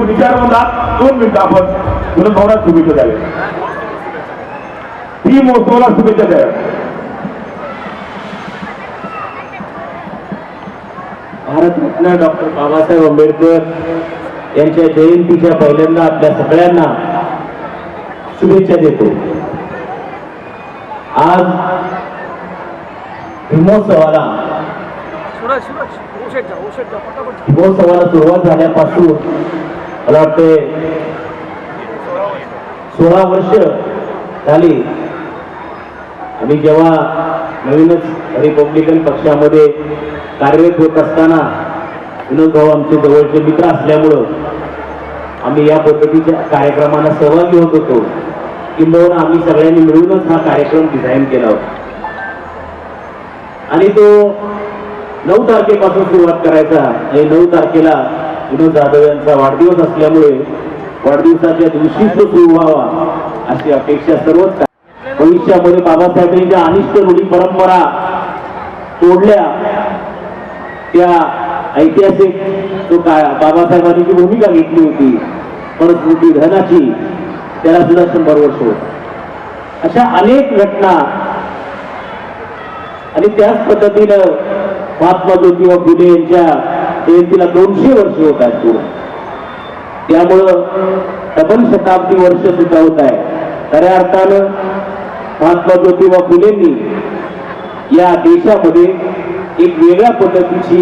विचारवंतात 2 मिनिटं आपण विनोद भाऊंना शुभेच्छा द्यावे. ही महोत्सवाला शुभेच्छा द्याव्या. भारतरत्न डॉक्टर बाबासाहेब आंबेडकर यांच्या जयंतीच्या पहिल्यांदा आपल्या सगळ्यांना शुभेच्छा देतो. आज भीमोत्सवाला सुरुवात झाल्यापासून मला वाटते 16 वर्ष झाली. आम्ही जेव्हा नवीनच रिपब्लिकन पक्षामध्ये कार्यरत होत असताना विनोद भाऊ आमचे जवळचे मित्र असल्यामुळं आम्ही या पद्धतीच्या कार्यक्रमांना सहभागी होत होतो. किंबहुना आम्ही सगळ्यांनी मिळूनच हा कार्यक्रम डिझाईन केला होता आणि तो 9 तारखेपासून सुरुवात करायचा. आणि 9 तारखेला विनोद जाधव यांचा वाढदिवस असल्यामुळे वाढदिवसाच्या दिवशीच तो सुरू व्हावा अशी अपेक्षा सर्वच. भविष्यामध्ये बाबासाहेबांच्या अनिष्ट रूढी परंपरा तोडल्या, त्या ऐतिहासिक तो बाबासाहेबांनी जी भूमिका घेतली होती परस्मृती धनाची, त्याला सुद्धा 100 वर्ष होत. अशा अनेक घटना आणि त्याच पद्धतीनं महात्मा ज्योतिबा फुले यांच्या जयंतीला 200 वर्ष होत आहेत. त्यामुळं डबल शताब्दी वर्ष सुद्धा होत आहे. खऱ्या अर्थानं महात्मा ज्योतिबा फुलेंनी या देशामध्ये एक वेगळ्या पद्धतीची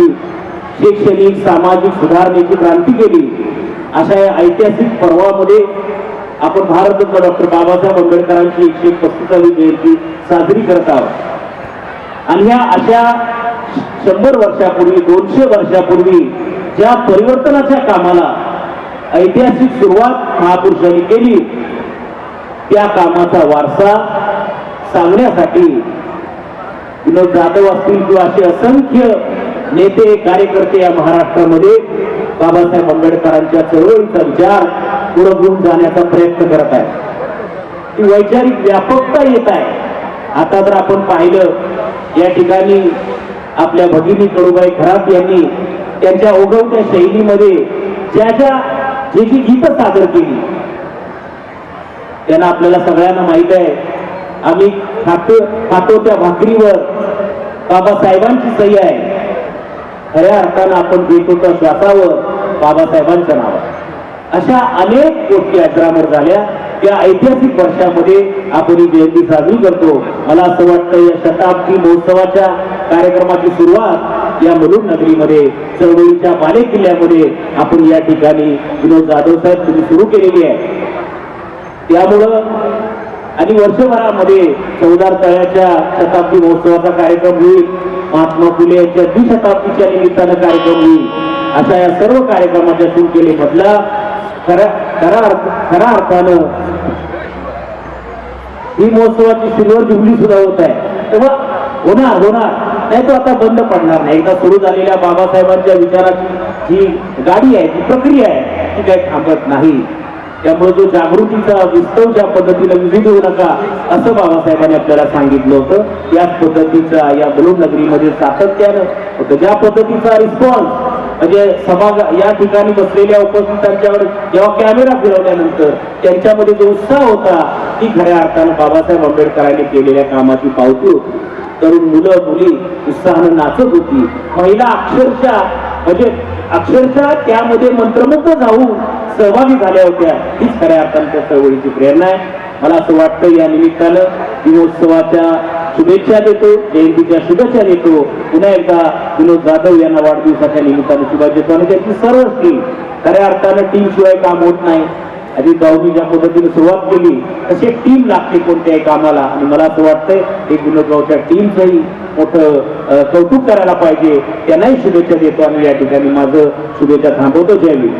शैक्षणिक सामाजिक सुधारणेची क्रांती केली. अशा या ऐतिहासिक पर्वामध्ये आपण भारतरत्न डॉक्टर बाबासाहेब आंबेडकरांची 135वी जयंती साजरी करत आहोत. आणि ह्या अशा 100 वर्षापूर्वी 200 वर्षापूर्वी ज्या परिवर्तनाच्या कामाला ऐतिहासिक सुरुवात महापुरुषांनी केली, त्या कामाचा वारसा सांगण्यासाठी विनोद जाधव असतील किंवा असे असंख्य नेते कार्यकर्ते या महाराष्ट्रामध्ये बाबासाहेब आंबेडकरांच्या चळवळीचा विचार पुढे घेऊन जाण्याचा प्रयत्न करत आहे. ती वैचारिक व्यापकता येत आहे. आता जर आपण पाहिलं या ठिकाणी आपल्या भगिनी कडूबाई खरात यांनी त्यांच्या ओघवत्या शैलीमध्ये जी गीत सादर केली, त्यांना आपल्याला सगळ्यांना माहित आहे. आम्ही खातो त्या भाकरीवर बाबासाहेबांची सही आहे. खऱ्या अर्थानं आपण घेतो त्या श्वासावर बाबासाहेबांचं नाव आहे. अशा अनेक गोष्टी अजरामर झाल्या. या ऐतिहासिक वर्षामध्ये आपण ही जयंती साजरी करतो. मला असं वाटतं या शताब्दी महोत्सवाच्या कार्यक्रमाची सुरुवात या मुलुंड नगरीमध्ये चळवळीच्या बालेकिल्ल्यामध्ये आपण या ठिकाणी विनोद जाधव साहेब तुम्ही सुरू केलेली आहे. त्यामुळं आणि वर्षभरामध्ये 14 तळ्याच्या शताब्दी महोत्सवाचा कार्यक्रम होईल. महात्मा फुले यांच्या द्विशताब्दीच्या निमित्तानं कार्यक्रम होईल. अशा या सर्व कार्यक्रमाच्या शृंखलेमधला खऱ्या अर्थानं ही महोत्सवाची सिल्वर जुबली सुद्धा होत आहे. तेव्हा होणार नाही तो आता बंद पडणार नाही. एकदा सुरू झालेल्या बाबासाहेबांच्या विचाराची जी गाडी आहे, जी प्रक्रिया आहे, ती काही थांबत नाही. त्यामुळे जो जागृतीचा विस्तव ज्या पद्धतीने विविध होऊ नका असं बाबासाहेबांनी आपल्याला सांगितलं होतं, याच पद्धतीचा या मुलुंड नगरीमध्ये सातत्यानं ज्या पद्धतीचा रिस्पॉन्स म्हणजे समाज या ठिकाणी बसलेल्या उपस्थितांच्यावर जेव्हा कॅमेरा फिरवल्यानंतर त्यांच्यामध्ये जो उत्साह होता, ती खऱ्या अर्थानं बाबासाहेब आंबेडकरांनी केलेल्या कामाची पावती होती. तरुण मुलं मुली उत्साहानं नाचत होती. महिला अक्षरशः त्यामध्ये मंत्रमुग्ध जाऊन सहभागी झाल्या होत्या. हीच खऱ्या अर्थानं त्या चळवळीची प्रेरणा आहे. मला असं वाटतं या निमित्तानं दिनोत्सवाच्या शुभेच्छा देतो, जयंतीच्या शुभेच्छा देतो. पुन्हा एकदा विनोद जाधव यांना वाढदिवसाच्या निमित्तानं शुभेच्छा देतो. आणि त्यांची सर्व टीम, खऱ्या अर्थानं टीम शिवाय काम होत नाही. अजित भाऊंनी ज्या पद्धतीने सुरुवात केली तशी एक टीम लागते कोणत्याही कामाला. आणि मला असं वाटतंय एक विनोद भाऊच्या टीमचंही मोठं कौतुक करायला पाहिजे. त्यांनाही शुभेच्छा देतो आणि या ठिकाणी माझं शुभेच्छा थांबवतो. जय हिंद.